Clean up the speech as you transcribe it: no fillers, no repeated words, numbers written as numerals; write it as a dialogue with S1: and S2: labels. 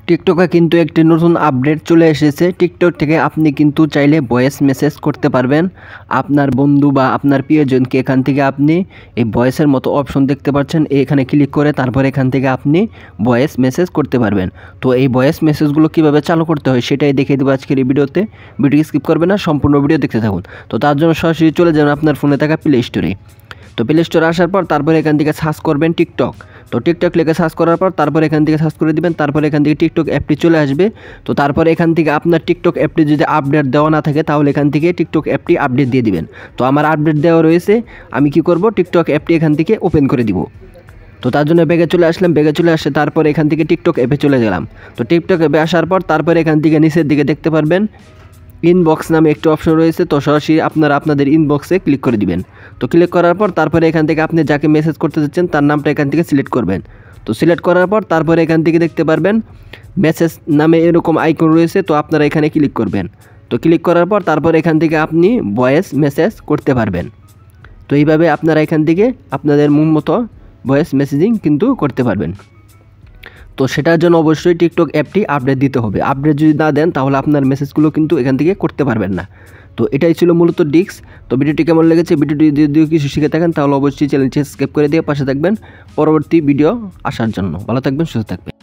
S1: টিকটকে কিন্তু একটি নতুন আপডেট চলে এসেছে। টিকটক থেকে আপনি কিন্তু চাইলে ভয়েস মেসেজ করতে পারবেন আপনার বন্ধু বা আপনার প্রিয়জনকে। এখান থেকে আপনি এই ভয়েসের মতো অপশন দেখতে পাচ্ছেন, এখানে ক্লিক করে তারপর এখান থেকে আপনি ভয়েস মেসেজ করতে পারবেন। তো এই ভয়েস মেসেজগুলো কীভাবে চালু করতে হয় সেটাই দেখিয়ে দেবো আজকের এই ভিডিওতে। ভিডিও স্কিপ করবেন না, সম্পূর্ণ ভিডিও দেখতে থাকুন। তো তার জন্য সরাসরি চলে যাবেন আপনার ফোনে থাকা প্লে স্টোরে। তো প্লে স্টোরে আসার পর তারপরে এখান থেকে সার্চ করবেন টিকটক। তো টিকটক লিখে সার্চ করার পর তারপর এখান থেকে সার্চ করে দিবেন, তারপর এখান থেকে টিকটক অ্যাপটি চলে আসবে। তো তারপর এখান থেকে আপনার টিকটক অ্যাপটি যদি আপডেট দেওয়া না থাকে তাহলে এখান থেকে টিকটক অ্যাপটি আপডেট দিয়ে দিবেন। তো আমার আপডেট দেওয়া রয়েছে, আমি কি করব, টিকটক অ্যাপটি এখান থেকে ওপেন করে দিব। তো তার জন্য ব্যাগে চলে আসলাম, ব্যাগে চলে আসে তারপর এখান থেকে টিকটক অ্যাপে চলে গেলাম। তো টিকটক অ্যাপে আসার পর তারপর এখান থেকে নিচের দিকে দেখতে পারবেন ইনবক্স নামে একটি অপশন রয়েছে। তো সরাসরি আপনারা আপনাদের ইনবক্সে ক্লিক করে দিবেন। তো ক্লিক করার পর তারপরে এখান থেকে আপনি যাকে মেসেজ করতে যাচ্ছেন তার নামটা এখান থেকে সিলেক্ট করবেন। তো সিলেক্ট করার পর তারপরে এখান থেকে দেখতে পারবেন মেসেজ নামে এরকম আইকন রয়েছে, তো আপনারা এখানে ক্লিক করবেন। তো ক্লিক করার পর তারপর এখান থেকে আপনি ভয়েস মেসেজ করতে পারবেন। তো এইভাবে আপনারা এখান থেকে আপনাদের মন মতো ভয়েস মেসেজিং কিন্তু করতে পারবেন। তো সেটার জন্য অবশ্যই টিকটক অ্যাপটি আপডেট দিতে হবে। আপডেট যদি না দেন তাহলে আপনার মেসেজগুলো কিন্তু এখান থেকে করতে পারবেন না। তো এটাই ছিল মূলত ডিস্ক। তো ভিডিওটি কেমন লেগেছে, ভিডিওটি যদি কিছু শিখে থাকেন তাহলে অবশ্যই চ্যানেলটি সাবস্ক্রাইব করে দিয়ে পাশে থাকবেন পরবর্তী ভিডিও আসার জন্য। ভালো থাকবেন, সুস্থ থাকবেন।